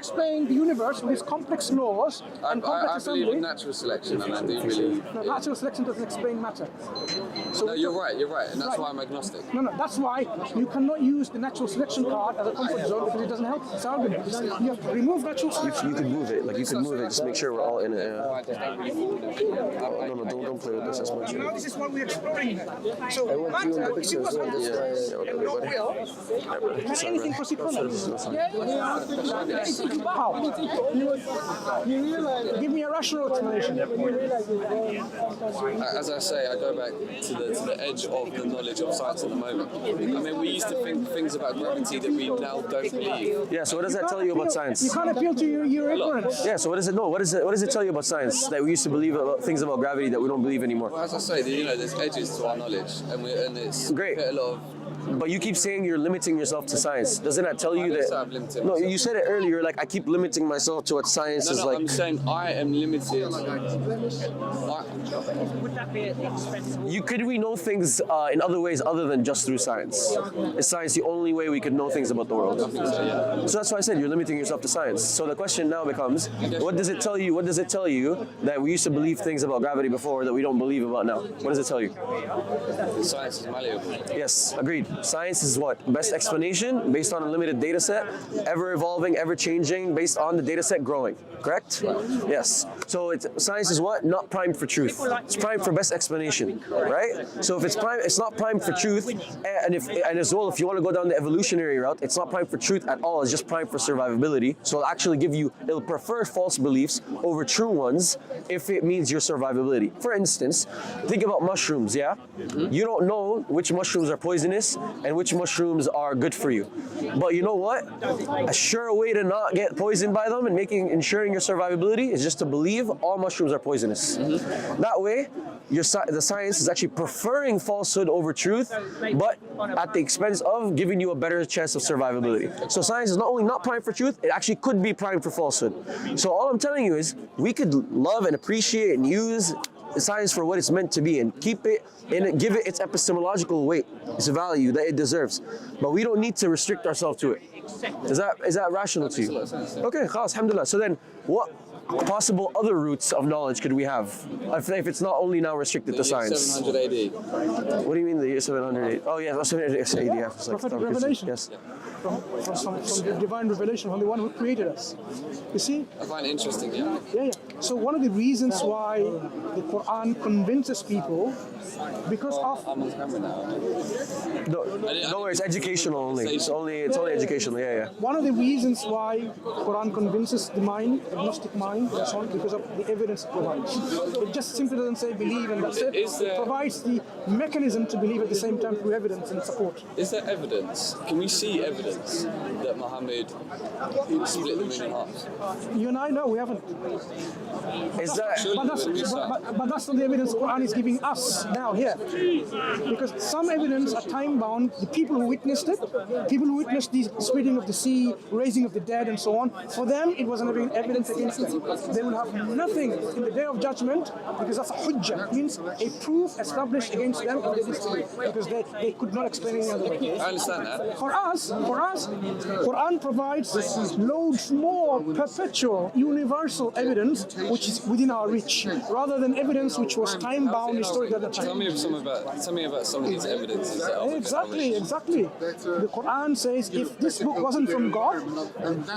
explain the universe with its complex laws and complex I assembly. believe in natural selection, and I do believe. No, natural selection doesn't explain matter. So No, you're right, and that's why I'm agnostic. No, that's why you cannot use the natural selection card as a comfort zone because it doesn't help. It's argument. You have to remove natural selection. You can move it, like you can move it, just make sure we're all in it. No, don't play with this as much. This is what we're exploring. So matter, if it was and not will, can anything proceed from it? How? Give me a rational explanation. As I say, I go back to the edge of the knowledge of science at the moment. I mean, we used to think things about gravity that we now don't believe. Yeah, so what does that tell you about science? You can't appeal to your ignorance. Yeah, so what does it know? What does it tell you about science that we used to believe about things about gravity that we don't believe anymore? Well, as I say, there's edges to our knowledge, and it's great. A lot of. But you keep saying you're limiting yourself to science. Doesn't that tell you that? I've limited No, myself. you said it earlier. Like I keep limiting myself to what science is like. I'm saying I am limited. Would that be at the expense of... Could we know things in other ways other than just through science? Is science the only way we could know things about the world? So that's why I said you're limiting yourself to science. So the question now becomes, what does it tell you? What does it tell you that we used to believe things about gravity before that we don't believe about now? What does it tell you? Science is malleable. Yes, agreed. Science is what? Best explanation based on a limited data set, ever evolving, ever changing, based on the data set growing. Correct? Yes. So science is what? Not primed for truth. It's primed for best explanation, right? So if it's not primed for truth, and as well, if you want to go down the evolutionary route, it's not primed for truth at all. It's just primed for survivability. So it'll prefer false beliefs over true ones if it means your survivability. For instance, think about mushrooms. Yeah, you don't know which mushrooms are poisonous and which mushrooms are good for you. But you know what? A sure way to not get poisoned by them and ensuring your survivability is just to believe all mushrooms are poisonous. That way, the science is actually preferring falsehood over truth, but at the expense of giving you a better chance of survivability. So science is not only not primed for truth, it actually could be primed for falsehood. So all I'm telling you is we could love and appreciate and use science for what it's meant to be and keep it and give it its epistemological weight, its value that it deserves. But we don't need to restrict ourselves to it. Is that rational to you? Okay, khalas, alhamdulillah. So then what possible other routes of knowledge could we have if it's not only now restricted to science? 700 AD. What do you mean the year 700 AD? Oh yeah, 700 AD. Yeah, Prophetic revelation. Yes. From the divine revelation from the one who created us. You see? I find it interesting, yeah. Yeah. So one of the reasons why the Quran convinces people because of... I'm on camera now. No worries, it's educational only. It's only educational, yeah. One of the reasons why Quran convinces the mind, agnostic mind, and so on, because of the evidence it provides. It just simply doesn't say believe and that's it. It provides the mechanism to believe at the same time through evidence and support. Is there evidence? Can we see evidence that Muhammad split the moon in half? You and I know we haven't. Is that? But that's not the evidence the Quran is giving us now here. Because some evidence are time bound. The people who witnessed it, people who witnessed the splitting of the sea, raising of the dead and so on, for them it was an evidence against them. They will have nothing in the day of judgment because that's a hujjah. It means a proof established against them in their history because they could not explain it any other way. I understand that. For us, Quran provides loads more perpetual, universal evidence which is within our reach, rather than evidence which was time-bound, historical at the time. Tell me about some of these evidences. That are Exactly. The Quran says if this book wasn't from God,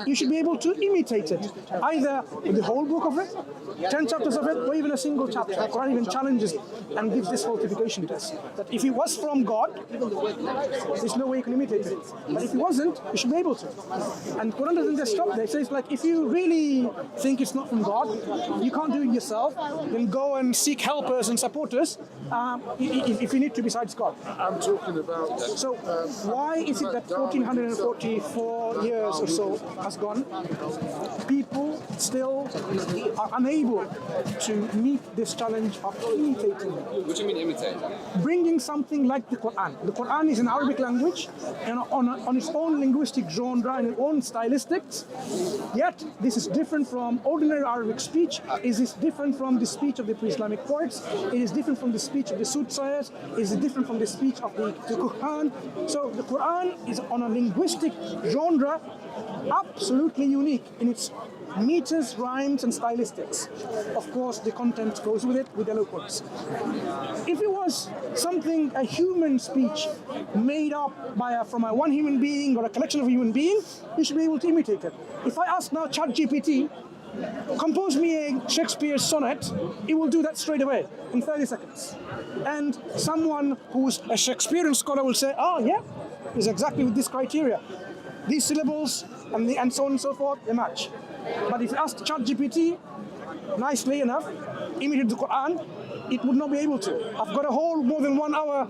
you should be able to imitate it, either the whole book of it, 10 chapters of it, or even a single chapter. The Quran even challenges it and gives this falsification test, that if it was from God, there's no way you can imitate it. But if it wasn't, you should be able to. And Quran doesn't just stop there. It says, like, if you really think it's not from God, you can't do it yourself, then go and seek helpers and supporters if you need to besides God. I'm talking about... So why is it that 1444 years or so has gone? People still are unable to meet this challenge of imitating. What do you mean imitate? Bringing something like the Quran. The Quran is an Arabic language and on its own linguistic genre and its own stylistics. Yet this is different from ordinary Arabic speech. It is different from the speech of the pre-Islamic poets. It is different from the speech of the soothsayers. It is different from the speech of the Quran. So the Quran is on a linguistic genre absolutely unique in its meters, rhymes, and stylistics. Of course, the content goes with it, with eloquence. If it was something, a human speech made up by from one human being or a collection of human beings, you should be able to imitate it. If I ask now ChatGPT, compose me a Shakespeare sonnet, it will do that straight away in 30 seconds. And someone who's a Shakespearean scholar will say, oh yeah, it's exactly with this criteria. These syllables and so on and so forth, they match. But if you ask ChatGPT, nicely enough, imitate the Quran, it would not be able to. I've got a whole more than 1 hour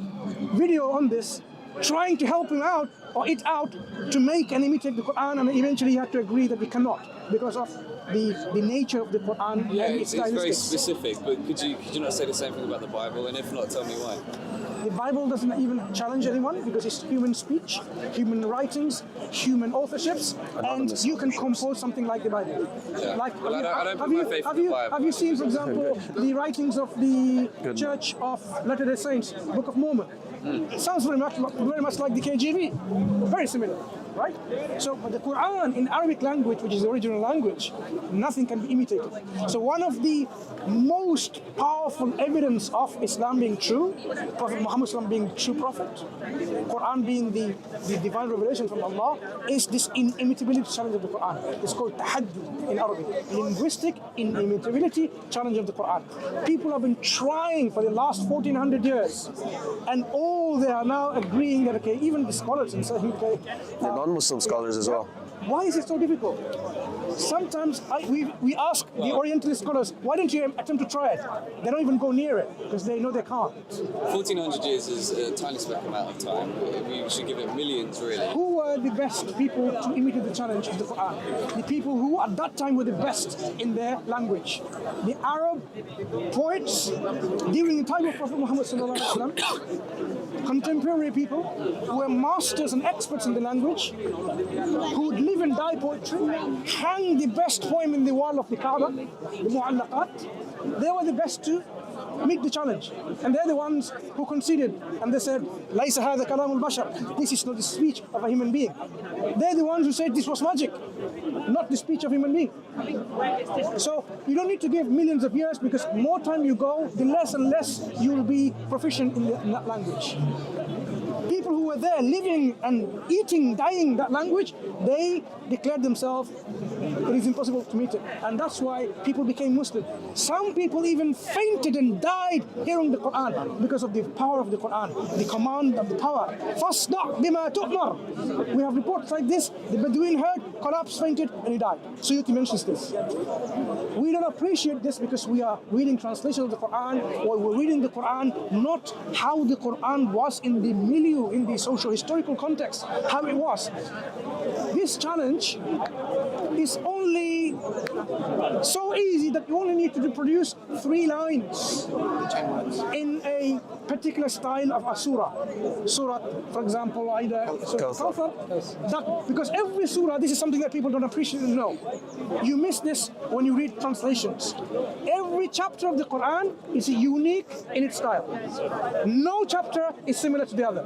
video on this, trying to help him out or it out to make and imitate the Quran, and eventually he had to agree that we cannot because of the nature of the Quran and its it's very stylistics. specific, but could you not say the same thing about the Bible? And if not, tell me why. The Bible doesn't even challenge anyone because it's human speech, human writings, human authorships, and you can compose something like the Bible. Yeah. Like, Well, I don't put my faith in the Bible. have you seen, for example, the writings of the Church of Latter-day Saints, Book of Mormon? It sounds very much like the KJV, very similar, right? So, but the Quran in Arabic language, which is the original language, nothing can be imitated. So one of the most powerful evidence of Islam being true, Prophet Muhammad being the true prophet, Quran being the divine revelation from Allah, is this inimitability challenge of the Quran. It's called Tahaddi in Arabic, linguistic inimitability challenge of the Quran. People have been trying for the last 1400 years, and all they are now agreeing that, okay, even the scholars and saying, okay, The non-Muslim scholars as well. why is it so difficult? Sometimes we ask the Orientalist scholars, why don't you attempt to try it? They don't even go near it because they know they can't. 1400 years is a tiny speck amount of time. We should give it millions, really. Who were the best people to imitate the challenge of the Quran? The people who at that time were the best in their language. The Arab poets during the time of Prophet Muhammad sallallahu alaihi wasallam, contemporary people who were masters and experts in the language, who would live and die poetry, hang the best poem in the wall of the Kaaba, the Mu'allaqat. They were the best to meet the challenge. And they're the ones who conceded and they said, لَيْسَ هَذَا كَلَامُ الْبَشَرِ. This is not the speech of a human being. They're the ones who said this was magic, not the speech of a human being. So you don't need to give millions of years because more time you go, the less and less you will be proficient in that language. People who were there living and eating, dying that language, they declared themselves it is impossible to meet it. And that's why people became Muslim. Some people even fainted and died hearing the Quran because of the power of the Quran, the command of the power. فَاصْدَعْ بِمَا تُؤْمَرْ. We have reports like this. The Bedouin heard, collapsed, fainted, and he died. Suyuti mentions this. We don't appreciate this because we are reading translation of the Quran, or we're reading the Quran not how the Quran was in the milieu, in the social historical context, how it was. This challenge is only so easy that you only need to produce 3 lines in a particular style of a surah. Surah, for example, either Surah Kawthar. That, because every surah, this is something that people don't appreciate and know. You miss this when you read translations. Every chapter of the Quran is unique in its style. No chapter is similar to the other.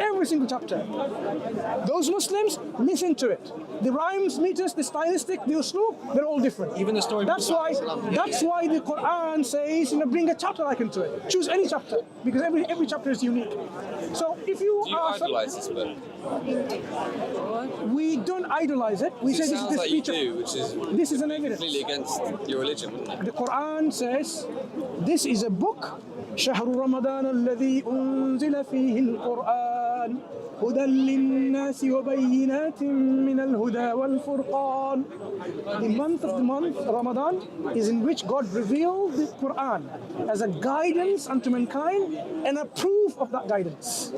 Every single chapter. Those Muslims listen to it. The rhymes, meters, the stylistic, the usloob, they're all different. Even the story. That's why the Quran says, bring a chapter like into it. Choose any chapter because every chapter is unique. So if you Do you idolize this book? we don't idolize it. We say this is the like speech you of. do, which is This is an evidence. completely against your religion, wouldn't it? The Quran says, this is a book, شهر رمضان الذي أنزل فيه القرآن هدى للناس وبينات من الهدى والفرقان. The month, Ramadan, is in which God revealed the Quran as a guidance unto mankind and a proof of that guidance.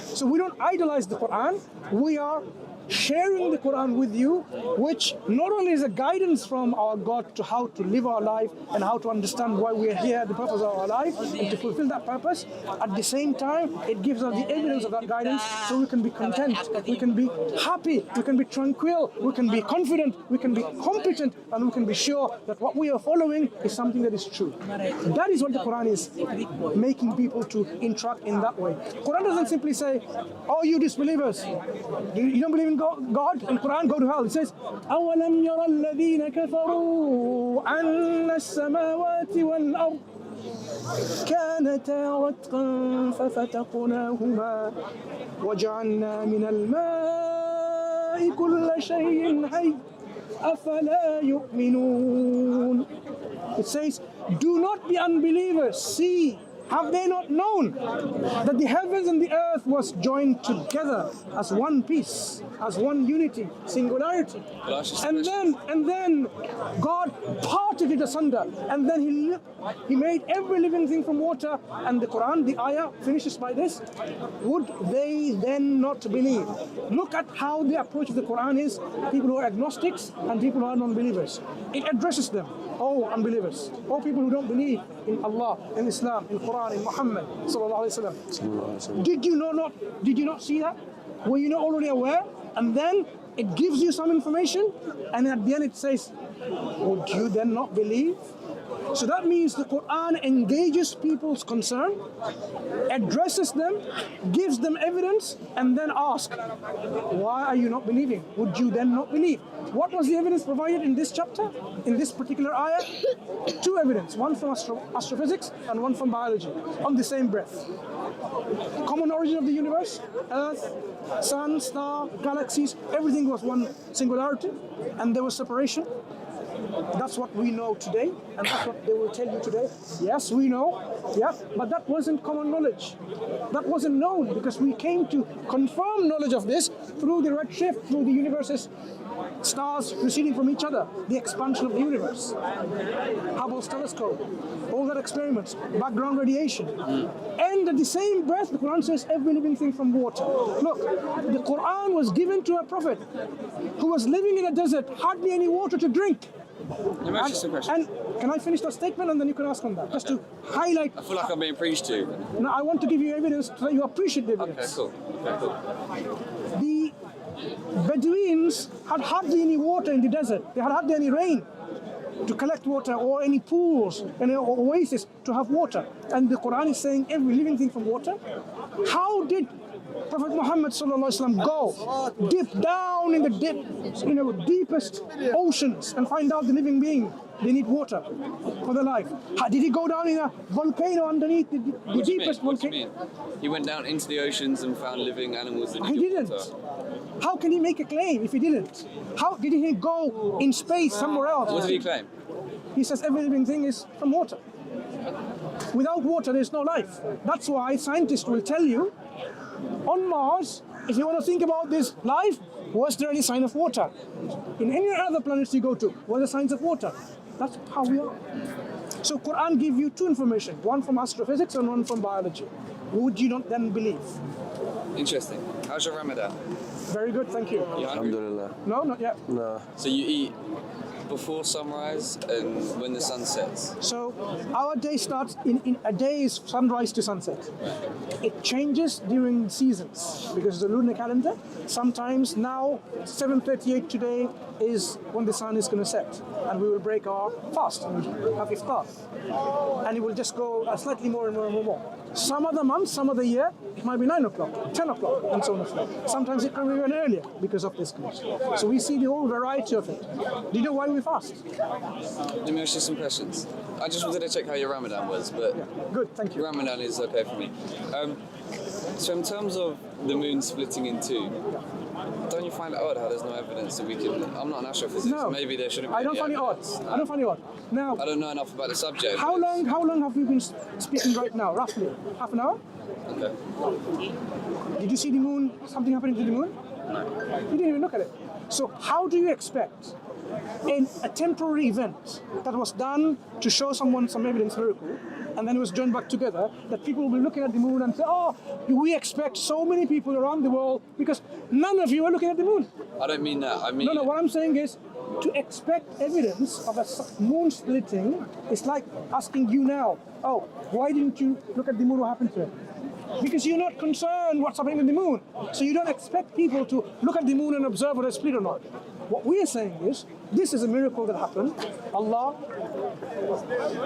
So we don't idolize the Quran. We are sharing the Quran with you, which not only is a guidance from our God to how to live our life and how to understand why we are here, the purpose of our life, and to fulfill that purpose. At the same time, it gives us the evidence of that guidance so we can be content, we can be happy, we can be tranquil, we can be confident, we can be competent, and we can be sure that what we are following is something that is true. That is what the Quran is making people to interact in that way. Quran doesn't simply say, oh, you disbelievers, you don't believe in God, and Quran, go to hell. It says, أَوَلَمْ يَرَ الَّذِينَ كَفَرُوا أَنَّ السَّمَاوَاتِ وَالْأَرْضِ كانتا رتقا ففتقناهما وجعلنا من الماء كل شيء حي أفلا يؤمنون. It says, do not be unbelievers. See, have they not known that the heavens and the earth was joined together as one piece, as one unity, singularity? And then God parted it asunder, and then He made every living thing from water. And the Quran, the ayah, finishes by this: would they then not believe? Look at how the approach of the Quran is. People who are agnostics and people who are non-believers. It addresses them. Oh, unbelievers. Oh, people who don't believe in Allah, in Islam, in Quran, in Muhammad sallallahu alaihi wasallam. Did you not see that? Were you not already aware? And then it gives you some information, and at the end it says, would you then not believe? So that means the Quran engages people's concern, addresses them, gives them evidence, and then asks, why are you not believing? Would you then not believe? What was the evidence provided in this chapter, in this particular ayah? Two evidence, one from astrophysics and one from biology, on the same breath. Common origin of the universe, Earth, Sun, star, galaxies, everything was one singularity, and there was separation. That's what we know today, and that's what they will tell you today. Yes, we know, yeah, but that wasn't common knowledge. That wasn't known, because we came to confirm knowledge of this through the redshift, through the universe's stars receding from each other, the expansion of the universe, Hubble's telescope, all that experiments, background radiation. And at the same breath, the Quran says every living thing from water. Look, the Quran was given to a prophet who was living in a desert, hardly any water to drink. And can I finish that statement, and then you can ask on that, just to highlight. I feel like I'm being preached to. No, I want to give you evidence so that you appreciate the evidence. Okay, cool. The Bedouins had hardly any water in the desert. They had hardly any rain to collect water, or any pools, any oasis to have water. And the Quran is saying every living thing from water. How did Prophet Muhammad go deep down in the deepest oceans and find out the living being? They need water for their life. Did he go down in a volcano underneath the deepest volcano? What do you mean? He went down into the oceans and found living animals that He didn't. Water. How can he make a claim if he didn't? How did he go in space somewhere else? What did he claim? He says every living thing is from water. Without water, there's no life. That's why scientists will tell you, on Mars, if you want to think about this life, was there any sign of water? In any other planets you go to, were there signs of water? That's how we are. So Quran gives you two information, one from astrophysics and one from biology. Would you not then believe? Interesting. How's your Ramadan? Very good, thank you. You hungry? Alhamdulillah. No, not yet. No. So you eat before sunrise and when the sun sets? So our day starts in a day is sunrise to sunset. It changes during seasons because of the lunar calendar. Sometimes now 7:38 today is when the sun is going to set, and we will break our fast and have iftar, and it will just go slightly more and more and more. Some of the months, some of the year, it might be 9 o'clock, 10 o'clock, and so on and so forth. Sometimes it can be even earlier because of this condition. So we see the whole variety of it. Do you know why we fast? Let me ask you some questions. I just wanted to check how your Ramadan was, but Yeah. Good, thank you. Ramadan is okay for me. So in terms of the moon splitting in two, don't you find it odd how there's no evidence that we can... I'm not an astrophysicist, No. maybe there shouldn't be I don't any find it odd. evidence. I don't find it odd. Now, I don't know enough about the subject. how but long have we been speaking right now, roughly? Half an hour? Okay. Did you see the moon, something happening to the moon? No. You didn't even look at it. So how do you expect a temporary event that was done to show someone some evidence miracle, and then it was joined back together, that people will be looking at the moon and say, oh, we expect so many people around the world because none of you are looking at the moon. I don't mean that. I mean... No, what I'm saying is, to expect evidence of a moon splitting is like asking you now, oh, why didn't you look at the moon, what happened to it? Because you're not concerned what's happening with the moon. So you don't expect people to look at the moon and observe whether it's split or not. What we are saying is, this is a miracle that happened. Allah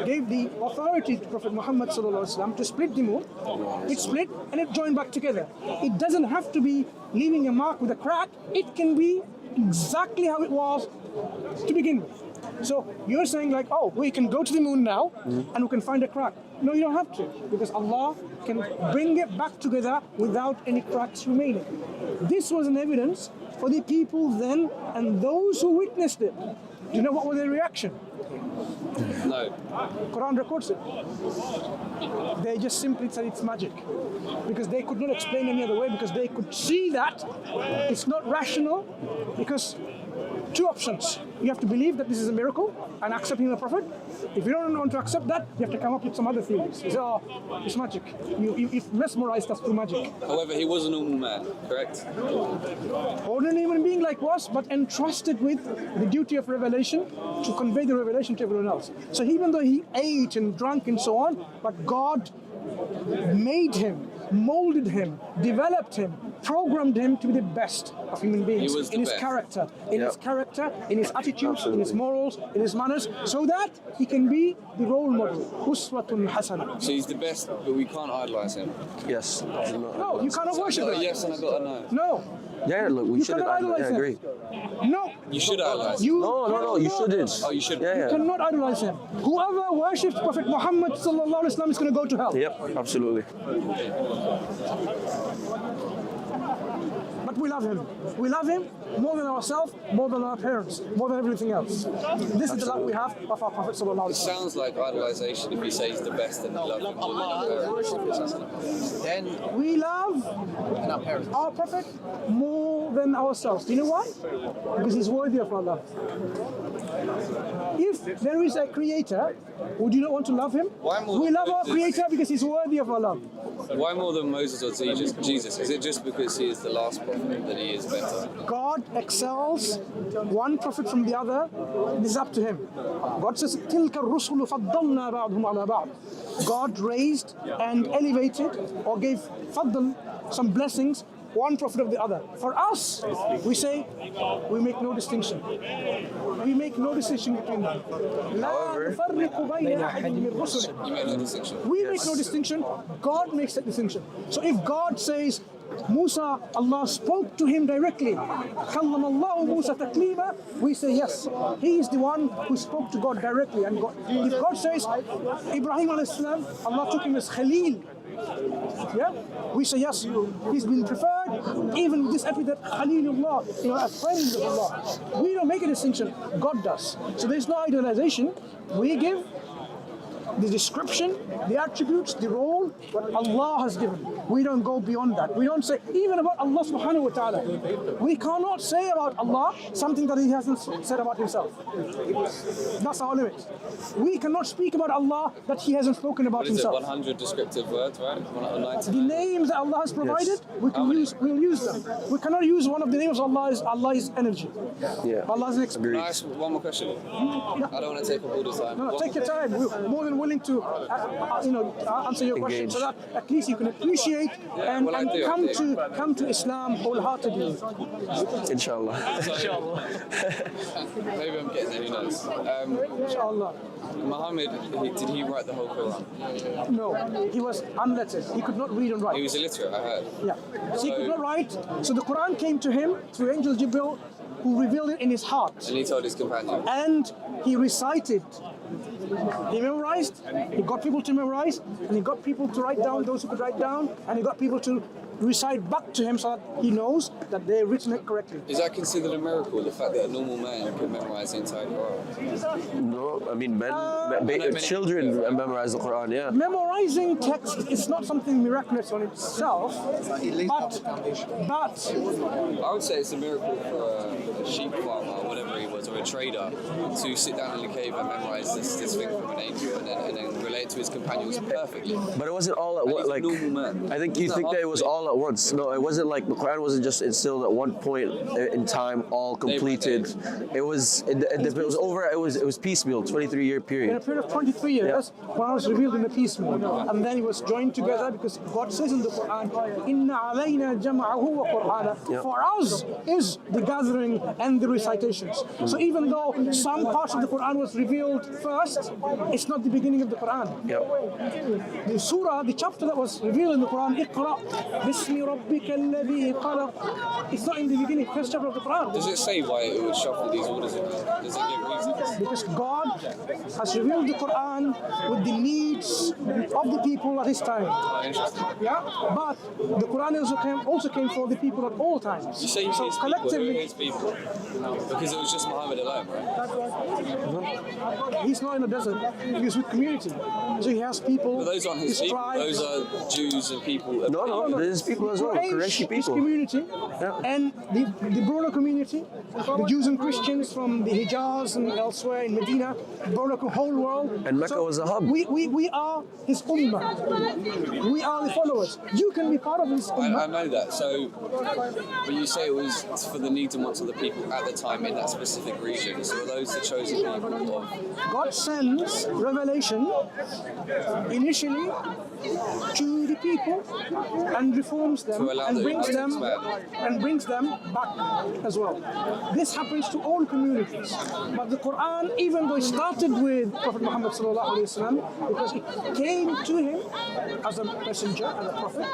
gave the authority to Prophet Muhammad to split the moon. It split and it joined back together. It doesn't have to be leaving a mark with a crack. It can be exactly how it was to begin with. So you're saying like, oh, we can go to the moon now and we can find a crack. No, you don't have to, because Allah can bring it back together without any cracks remaining. This was an evidence for the people then and those who witnessed it. Do you know what was their reaction? No. Quran records it. They just simply said it's magic, because they could not explain any other way, because they could see that it's not rational, because two options. You have to believe that this is a miracle and accept him as a prophet. If you don't want to accept that, you have to come up with some other theories. You say, oh, it's magic. You've mesmerized us through magic. However, he was a normal man, correct? Ordinary human being like us, but entrusted with the duty of revelation to convey the revelation to everyone else. So even though he ate and drank and so on, but God made him, molded him, developed him, programmed him to be the best of human beings in his character, in his attitudes, in his morals, in his manners, so that he can be the role model. Uswatun hasana. So he's the best, but we can't idolize him. Yes. No, you cannot worship him. Yes, and I got a no. No. Yeah, look, we should have idolized him. I agree. No. You should idolize him. No, you shouldn't. Oh, you should. Yeah. You cannot idolize him. Whoever worships Prophet Muhammad sallallahu alaihi wasallam is going to go to hell. Yep, absolutely. But we love him. We love him more than ourselves, more than our parents, more than everything else. This is the love we have of our Prophet sallallahu alaihi It wasallam. sounds like idolization if you say he's the best and you love him more than our parents. Then We love our Prophet more than ourselves. Do you know why? Because he's worthy of our love. If there is a creator, would you not want to love him? Why more We than love our Moses? creator because he's worthy of our love. Why more than Moses or Jesus? Is it just because he is the last prophet that he is better? God excels one prophet from the other. It is up to him. God says, تِلْكَ الرُّسُلُ فَضَّلْنَا بَعْضُهُمْ عَلَى بَعْضٍ. God raised and elevated or gave faddal, some blessings, one prophet of the other. For us, we say, we make no distinction. We make no distinction between them. However, لا نفرق بين أحد من رسله. You make no distinction. We make no distinction, God makes that distinction. So if God says, Musa, Allah spoke to him directly, كَلَّمَ اللَّهُ مُوسَى تَكْلِيمًا, we say yes, he is the one who spoke to God directly. And God, if God says, Ibrahim a.s., Allah took him as Khalil, yeah, we say yes, he's been preferred, even this epithet Khalilullah, a friend of Allah. We don't make a distinction, God does. So there's no idealization. We give the description, the attributes, the role, what Allah has given. We don't go beyond that. We don't say, even about Allah subhanahu wa ta'ala, we cannot say about Allah something that He hasn't said about Himself. That's our limit. We cannot speak about Allah that He hasn't spoken about What is it, Himself. 100 descriptive words, right? 190? The names that Allah has provided, we'll use them. We cannot use one of the names of Allah is energy. Yeah. Allah is an Can I ask one more question? I don't want to take up all the time. No, take your time. We're more than willing to, answer your question, so that at least you can appreciate and, well, I do. come to Islam wholeheartedly. Inshallah. Maybe I'm getting there, who knows? Inshallah. Muhammad, did he write the whole Quran? No, he was unlettered. He could not read and write. He was illiterate, I heard. Yeah. So he could not write. So the Quran came to him through Angel Jibril, who revealed it in his heart. And he told his companion. And he recited He memorized, he got people to memorize, and he got people to write down, those who could write down, and he got people to recite back to him so that he knows that they've written it correctly. Is that considered a miracle, the fact that a normal man can memorize the entire Quran? No, I mean, children memorize the Quran, yeah. Memorizing text is not something miraculous on itself, but I would say it's a miracle for a sheep farmer or whatever he was, or a trader, to sit down in the cave and memorize this thing from an angel and then relate to his companions perfectly. But it wasn't all at once. Like, normal man. I think you think that it was all at once. No, it wasn't like the Quran wasn't just instilled at one point in time, all completed. It was over. It was piecemeal, 23-year in period. a period of 23 years, Quran was revealed in a piecemeal, and then it was joined together because God says in the Quran, "Inna alayna jam'ahu wa Qur'ana." For us is the gathering and the recitations. So even though some parts of the Quran was revealed first, it's not the beginning of the Quran. Yep. The surah, the chapter that was revealed in the Quran, Iqra bismi rabbika alladhi khalaq. It's not in the beginning, first chapter of the Quran. Does it say why it would shuffle these orders in? Does it give reasons? Because God has revealed the Quran with the needs of the people at his time. Interesting. Yeah, but the Quran also came for the people at all times. You say so his collectively, people, his people. Because it was just Muhammad alone, right? he's not in the desert. He's with community. So he has people. But those aren't his people. tribe. Those are Jews and people. No, there's people as well, Qurayshi His people. community and the broader community, the Jews and Christians from the Hijaz and elsewhere in Medina, broader whole world. And Mecca was a hub. We are his ummah. We are the followers. You can be part of his ummah. I know that. So, but you say it was for the needs and wants of the people at the time in that specific region. So are those the chosen people of? God sends revelation initially to the people and reforms them To allow and the brings them back as well. This happens to all communities. But the Quran, even though it started with Prophet Muhammad sallallahu alaihi wasallam, because it came to him as a messenger and a prophet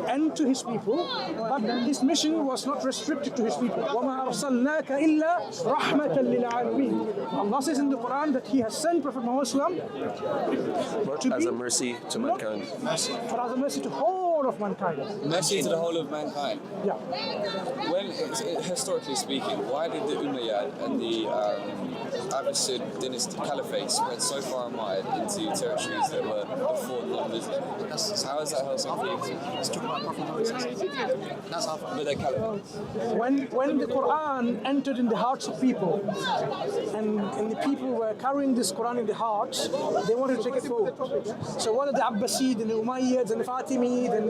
and to his people, but his mission was not restricted to his people. وَمَا أَرْسَلْنَاكَ إِلَّا رَحْمَةً لِلْعَالَمِينَ. Allah says in the Quran that He has sent Prophet Muhammad sallallahu alaihi wasallam As a mercy to mankind. for as a mercy to whole of mankind. Mercy to the whole of mankind. Yeah. When, historically speaking, why did the Umayyad and the Abbasid dynasty caliphate spread so far and wide into territories that were before non-Muslim? So how is that helping people? But they're caliphates. When the Quran entered in the hearts of people, and the people were carrying this Quran in the hearts, they wanted to take it forward. So whether the Abbasid and the Umayyads and the Fatimid and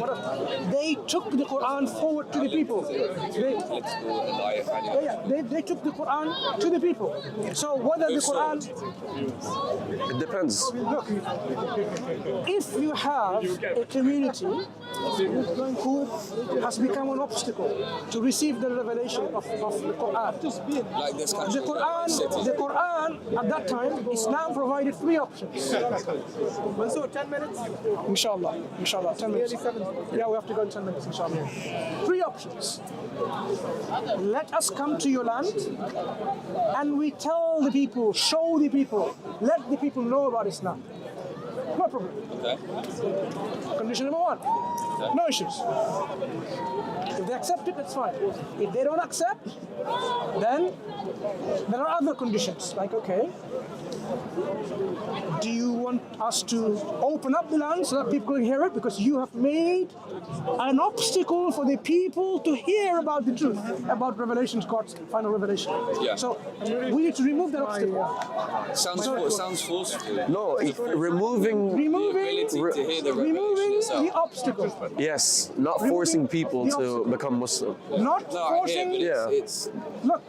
whatever, they took the Quran forward to the people. They took the Quran to the people. So whether the Quran, It depends. look, if you have a community who has become an obstacle to receive the revelation of the Quran, Like this country. the Quran at that time, Islam provided three options. So 10 minutes. Inshallah, 10 minutes. Yeah, we have to go in 10 minutes, inshallah. Three options. Let us come to your land and we tell the people, show the people, let the people know about Islam. No problem. Okay. Condition number one, no issues. If they accept it, that's fine. If they don't accept, then there are other conditions, like, okay, do you want us to open up the land so that people can hear it? Because you have made an obstacle for the people to hear about the truth, about revelations, God's final revelation. Yeah. So we need to remove that obstacle. Sounds forceful. No, removing. The ability to hear the revelation Removing itself. the obstacle. Yes, not forcing people the to obstacle. become Muslim. Not No, I hear, forcing. but Yeah. it's Look,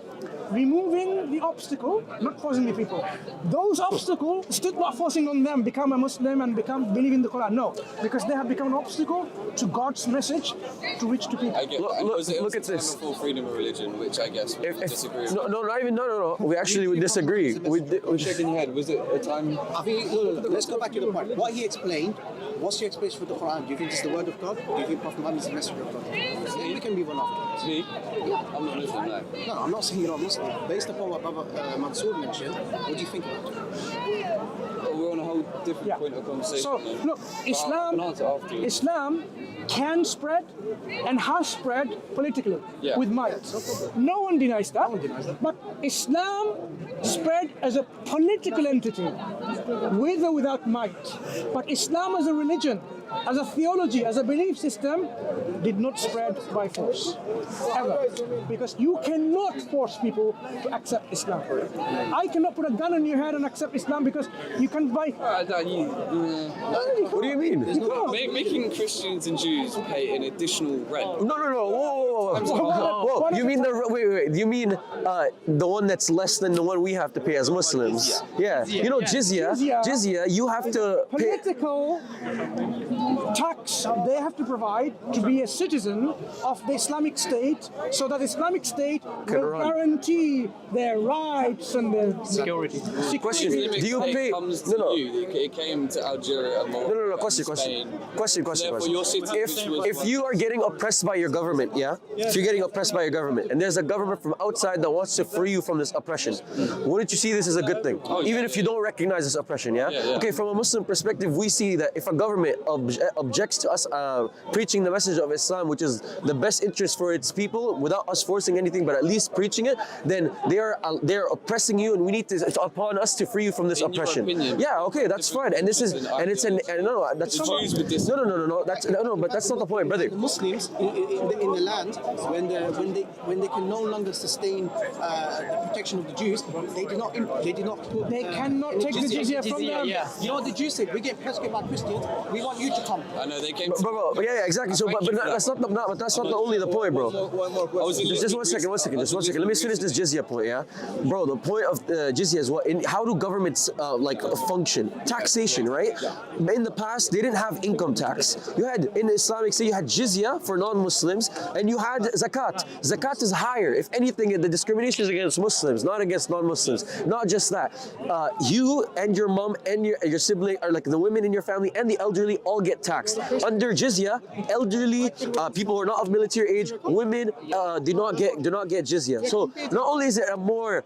removing the obstacle, not forcing the people. Those obstacles still not forcing on them become a Muslim and believe in the Quran. No, because they have become an obstacle to God's message to reach to people. I get Look- and look- was it look a at time this. of full freedom of religion, which I guess we disagree with. No. We actually would disagree. Shaking your head, was it a time? I think, look, let's go back to the point. What he explained, what's your explanation for the Quran? Do you think it's the word of God? Do you think Prophet Muhammad is the messenger of God? Then we can move on afterwards. Me? I'm not Muslim, no. No, I'm not saying you're not Muslim. Muslims, based upon what Brother Mansour mentioned, what do you think about it? We're on a whole different point of conversation. So then. look, Islam can spread and has spread politically with might. No one denies that. But Islam spread as a political entity, with or without might. But Islam as a religion, as a theology, as a belief system, did not spread by force, ever. Because you cannot force people to accept Islam. I cannot put a gun on your head and accept Islam because you can't buy. What do you mean? Making Christians and Jews pay an additional rent. No. Whoa. You mean wait. You mean the one that's less than the one we have to pay as Muslims? Yeah. You know, jizya. You have to pay. Political tax they have to provide to be a citizen of the Islamic State, so that the Islamic State will guarantee their rights and their security. Question: do you pay? It came to Algeria and Morocco. No. Question. Therefore, your citizenship was- If you are getting oppressed by your government, if you're getting oppressed by your government, and there's a government from outside that wants to free you from this oppression, wouldn't you see this as a good thing? Even if you don't recognize this oppression, Okay, from a Muslim perspective, we see that if a government objects to us preaching the message of Islam, which is the best interest for its people, without us forcing anything, but at least preaching it, then they're oppressing you, and we need to, it's upon us to free you from this oppression. Okay, that's fine. And this is, and it's an, and no, that's The Jews would disagree. no, but that's not the point, brother. The Muslims in the land, when they can no longer sustain the protection of the Jews, they cannot put. They cannot take the jizya from them. You know what the Jews said? We get persecuted by Christians. We want you to come. I know they came. Bro, exactly. So, but that's not the only the point, bro. One more question. Just one second. Let me finish this jizya point, bro. The point of jizya is what? How do governments function? Taxation, right? In the past, they didn't have income tax. You had in the Islamic State, you had jizya for non-Muslims, and you had zakat. Zakat is higher. If anything, the discrimination is against Muslims, not against non-Muslims. Not just that. You and your mom and your sibling, or like the women in your family and the elderly, all get taxed. Under jizya, elderly, people who are not of military age, women do not get jizya. So not only is it a more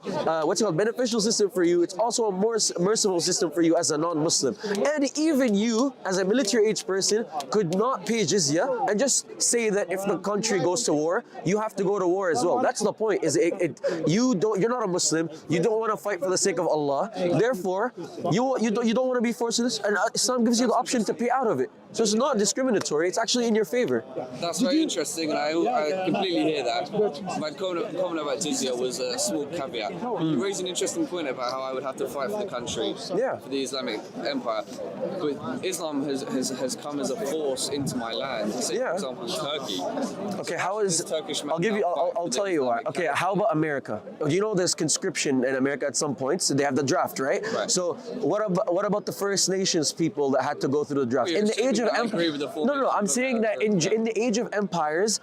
beneficial system for you, it's also a more merciful system for you as a non-Muslim. And even you, as a military age person, could not pay jizya and just say that if the country goes to war, you have to go to war as well. That's the point. You're not a Muslim. You don't want to fight for the sake of Allah. Therefore, you don't want to be forced to this, and Islam gives you the option to pay out of it. So it's not discriminatory. It's actually in your favor. That's very interesting, and I completely hear that. My comment about jizya was a small caveat. You raised an interesting point about how I would have to fight for the country, for the Islamic Empire. But Islam has come as a force into my land. Say, for example, Turkey. Okay, how is Turkish? I'll tell you why. Okay, how about America? You know, there's conscription in America at some points. So they have the draft, right? So what about the First Nations people that had to go through the draft? In the age of empire, I'm saying that in the age of empires,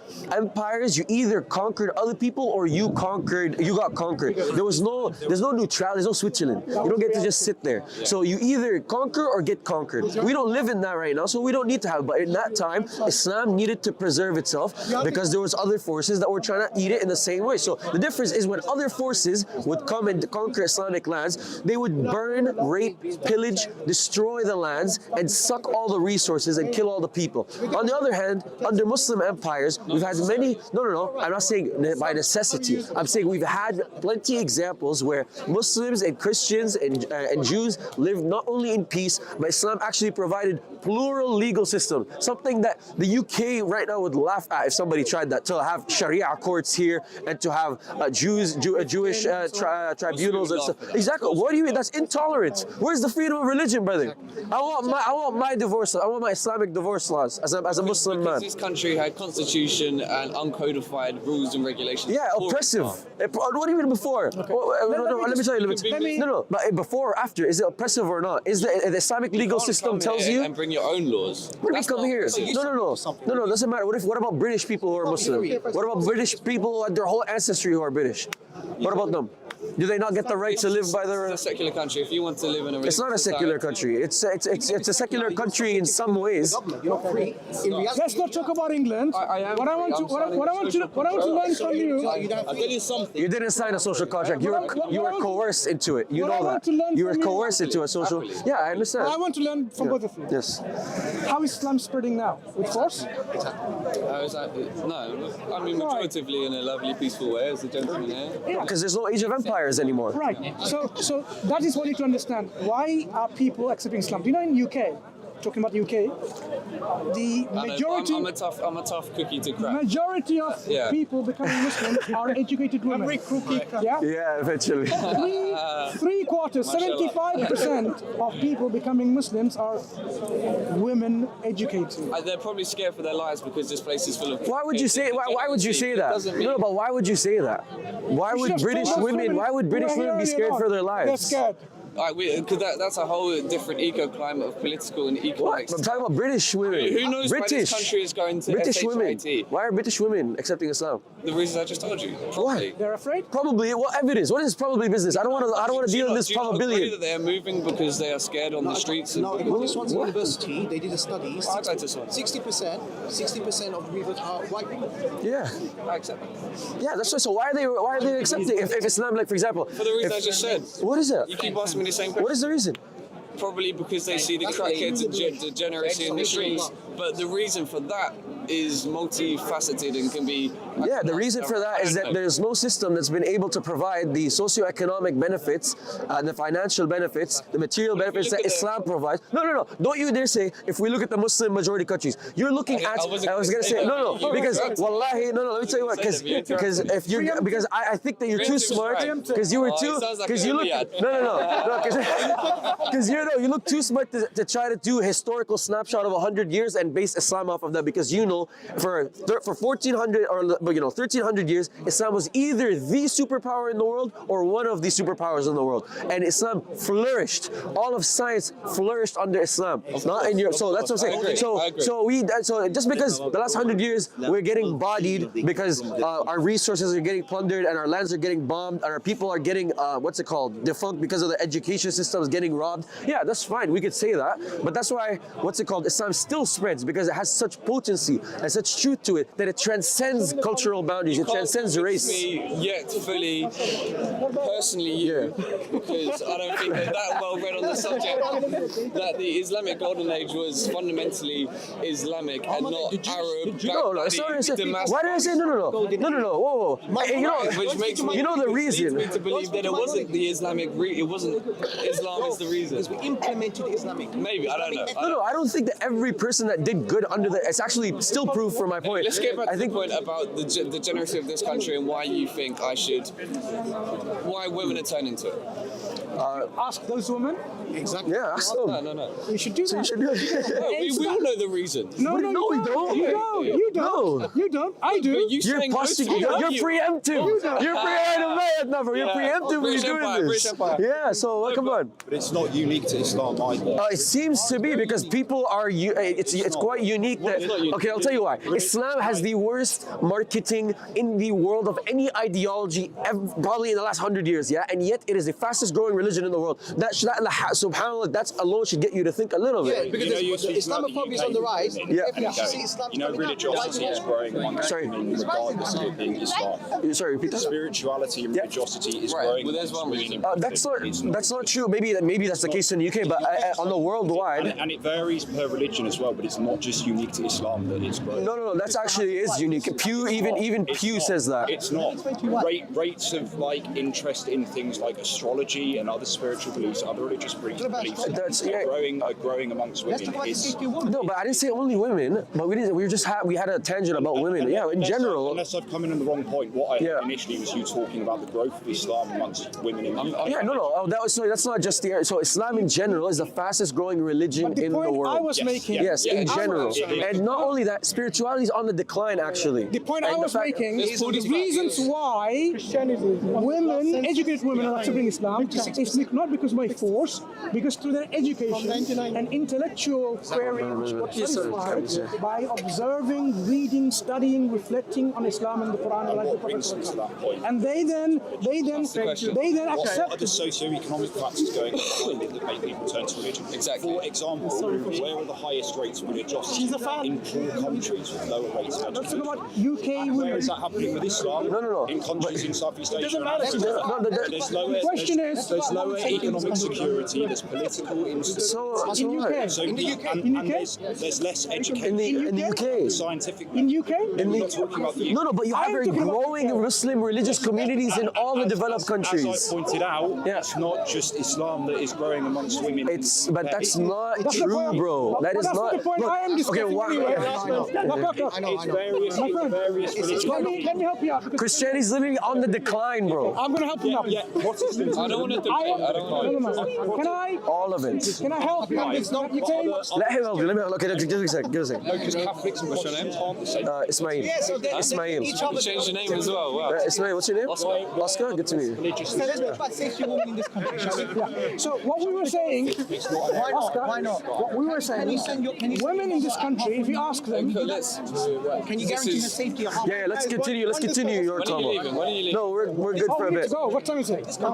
you either conquered other people or you got conquered. There's no neutrality, there's no Switzerland. You don't get to just sit there. So you either conquer or get conquered. We don't live in that right now, so we don't need to have. But in that time, Islam needed to preserve itself because there was other forces that were trying to eat it in the same way. So the difference is when other forces would come and conquer Islamic lands, they would burn, rape, pillage, destroy the lands, and suck all the resources and kill all the people. On the other hand, under Muslim empires, we've had many. No. I'm not saying by necessity. I'm saying we've had plenty of examples where Muslims and Christians and Jews lived not only in peace, but Islam actually provided plural legal system. Something that the UK right now would laugh at if somebody tried that. To have Sharia courts here and to have Jewish tribunals and stuff. Exactly. What do you mean? That's intolerance. Where's the freedom of religion, brother? I want my divorce. I want my Islamic divorce laws as a Muslim man. This country had constitution and uncodified rules and regulations. Yeah, oppressive. What do you mean before? Let me tell you. No. But before or after, is it oppressive or not? Is the Islamic legal system tells you? And bring your own laws. What do we come here? No, doesn't matter. What about British people who are Muslim? What about British people who had their whole ancestry who are British? What about them? Do they not get the right to live by It's a their? secular country. If you want to live in a It's not a secular country. It's a secular country in some ways. You're not free. In reality, Let's not talk about England. What I want to learn from you. I tell you something. You didn't sign a social contract. You were coerced into it. You What I know want that. to learn You were from you- coerced into a social. Yeah, I understand. I want to learn from both of you. Yes. How is Islam spreading now? With force? No, I mean majoritively in a lovely, peaceful way, as the gentleman here. Because there's no age of empires anymore. Right. So that is what you need to understand. Why are people accepting Islam? Do you know in UK, talking about UK, the majority I'm a tough cookie to crack. majority of Yeah. people becoming Muslims are educated women. Yeah? Yeah, eventually. Three quarters, 75% of people becoming Muslims are women educated. They're probably scared for their lives because this place is full of. Why would you say? Why would you say that? Doesn't mean- No, but why would you say that? Why You would should have British told us women? Why would British who are women be here scared or for their not. lives? They're scared. Because that's a whole different eco-climate of political and What? economics. I'm talking about British women. Who knows why British. this country is going to British women. SHIT? Why are British women accepting Islam? The reasons I just told you. Probably. They're afraid. Probably. What evidence? What is probably business? I don't want to deal in this Do you not agree probability. that they are moving because they are scared on the streets? No, I got this one's university. They did a study. I'd like this one. 60% of rivers are white people. Yeah. I accept it. Yeah. That's right. So why are they accepting? If Islam, like for example, For the reason I just said. what is it? You keep asking me the same What question. is the reason? Probably because they see the crackheads and degeneracy in the streets. But the reason for that is multifaceted and can be. Yeah, the reason for that is that there's no system that's been able to provide the socioeconomic benefits, the financial benefits, the material benefits that Islam provides. No. Don't you dare say, if we look at the Muslim majority countries, you're looking at, I was going to say, no, because wallahi, no, let me tell you what, because if you're, because I think that you're too smart, because you were too, because you look, no, because you look too smart to try to do a historical snapshot of 100 years and base Islam off of that, because you know, for 1400 or 1300 years, Islam was either the superpower in the world or one of the superpowers in the world, and Islam flourished. All of science flourished under Islam, not in Europe. So that's what I'm saying. So just because the last 100 years we're getting bodied because our resources are getting plundered and our lands are getting bombed and our people are getting defunct because of the education system is getting robbed. Yeah, that's fine. We could say that, but that's why Islam still spreads, because it has such potency and such truth to it that it transcends cultural boundaries. It transcends race. Me yet fully, personally, because I don't think they're that well read on the subject. That the Islamic Golden Age was fundamentally Islamic and not Arab. No, it's not. Why did I say no? Whoa. Which makes me, you know the reason. leads me to believe that it wasn't the Islamic. It wasn't Islam is the reason. Because we implemented Islamic. Maybe I don't know. No, I don't think that every person that did good under the, it's actually still proof for my point. Let's get back I to think the point about the degeneracy of this country and why you think why women are turning to it. Ask those women. Exactly. Yeah, ask them. No. You should do that. You should do it. We all know the reason. No, we don't. You don't. No. You don't. I do. But you You're saying you're preemptive. You're preemptive. You're preemptively British doing Empire, British this. Empire. Yeah, so come on. But it's not unique to Islam either. It seems to be, because people are. It's quite unique that. Okay, I'll tell you why. Islam has the worst marketing in the world of any ideology, probably in the last 100 years. Yeah, and yet it is the fastest growing religion in the world. Subhanallah, that alone should get you to think a little Yeah, bit. because Islamophobia is on the rise. Yeah. You should see Islam You know, coming up. religiosity is growing amongst Sorry. women regardless of it being Islam. Sorry, repeat that. Spirituality and religiosity is Right, growing well, there's amongst one women. reason. That's not true. Maybe that's the case in the UK, but on the worldwide. And it varies per religion as well, but it's not just unique to Islam that it's growing. No, that's actually is unique. Pew, even Pew says that. It's not. Rates of interest in things like astrology and other spiritual beliefs, other religious beliefs are growing amongst women. Let's talk about the It's- safety of women. No, but I didn't say only women. But we had a tangent about women. Yeah, in general. Unless I've come in on the wrong point, what I Yeah. initially was you talking about the growth of Islam amongst women in the UK. Yeah, no. Oh, that's not just the. So Islam in general is the fastest growing religion But the in the point world. I was making. Yes, in general. absolutely. And not only that, spirituality is on the decline, actually. The point I And the was fact- making Let's is pull the this back. reasons why educated women are accepting Islam It's not because by force, because through their education and intellectual query, by observing, reading, studying, reflecting on Islam and the Quran and like the Prophet. And they then accept. What are the socio-economic factors going behind it that make people turn to religion? Exactly. For example, where are the highest rates of religiosity? In poor countries with lower rates of Let's education. talk about UK Where women. is that happening with Islam? No. In countries in Southeast Asia. doesn't matter. There's lower, The question is- there's lower economic security, there's political instability. In UK, So in the UK, and there's less education. in the UK. Scientific. in UK, We're not talking about the UK. No, but you have I'm very talking about- growing Muslim religious communities in all the developed As countries. I pointed out, Yeah. it's not just Islam that is growing amongst women. But that's not That's the true, point. bro. That is That's not. the point Look, I am discussing okay, anyway. It's various, My friend, various religions. let me help you out. Because Christianity is literally on the decline, bro. I'm going to help you out. Yeah, what's it doing? I don't want to do it. I don't know. All of it. Can I help you? It's not you can. Let him help you. Let me. Okay, give me a second. Give me a second. Because Catholics and Muslims aren't the same. Ismail. Ismail. You changed your name as well. Wow. Ismail, what's your name? Oscar. Good to meet you. Religious. Let's talk about safety women in this country, shall we? Yeah. So what we were saying, Oscar, Why not? what we were saying, women in this country, if you ask them, Can you guarantee her safety? Yeah, let's continue. Let's continue your When are you convo. leaving? When are you leaving? No, we're good oh, for a we need bit. to go. What time is it? No.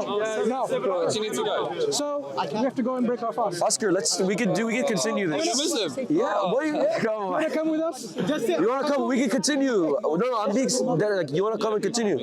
Do you need to go? So we have to go and break our fast. Oscar, we can continue You're a this. Muslim? Yeah, boy, come You want on. to come with us? You wanna come? We can continue. No, I'm being like, you wanna come and continue?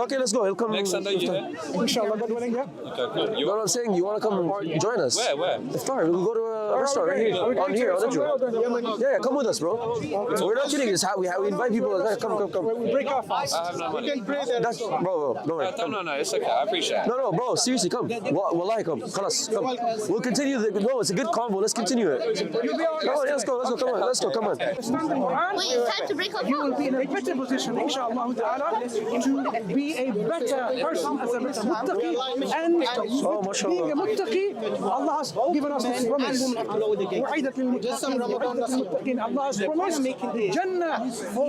Okay, let's go. He'll come. Next Sunday you here? Inshallah, God willing, yeah. Okay, cool. You know what I'm saying? You wanna come and join us? Where? Iftar. We'll go to a restaurant right here. On here, on the joint. Yeah, come with us, bro. We're not kidding. It's how we invite people. Come. We break our fast. I have no money. That's, bro, don't worry. No, it's okay. I appreciate it. No, bro, seriously, come. Wallahi, come. Khalas, come. We'll continue. No, it's a good convo. Let's continue it. Oh, yeah, let's go. Come on. Stand the Quran. Wait, it's time to break up. You will be in a better position, inshallah ta'ala, to be a better person as a better muttaqi. And being a muttaqi, Allah has given us this promise. وَعِدَتْ لِلْمُتَّقِينَ. Allah has promised Jannah,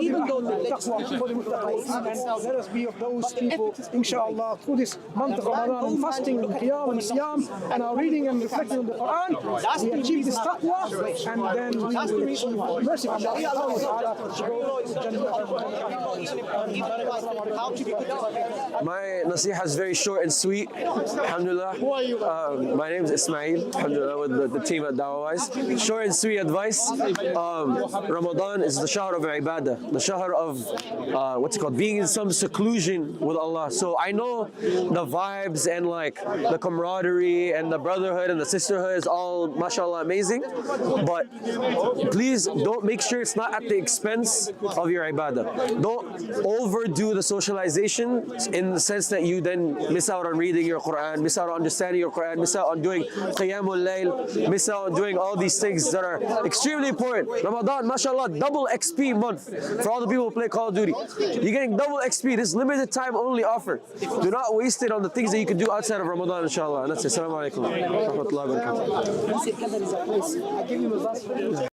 even though the taqwa for the muttaqin. And let us be of those people, inshallah, through this month of Ramadan and fasting and qiyam and siyam and our reading and reflecting on the Quran, we achieve this taqwa and then we will achieve mercy from Allah ta'ala to go to Jannah. My nasiha is very short and sweet. Alhamdulillah. My name is Ismail. Alhamdulillah, with the team at DawahWise. Short and sweet advice. Ramadan is the shahr of ibadah, the shahr of what's it called, being in some seclusion with Allah. So I know the vibes and like the camaraderie and the brotherhood and the sisterhood is all mashallah amazing, but please don't make sure it's not at the expense of your ibadah. Don't overdo the socialization in the sense that you then miss out on reading your Quran, miss out on understanding your Quran, miss out on doing qiyamul layl, miss out on doing all these things that are extremely important. Ramadan, mashallah, double XP month for all the people who play Call of Duty. You're getting double XP. This limited time only offer. Do not waste it on the things that you can do outside of Ramadan, inshallah. And that's it. Assalamu alaikum.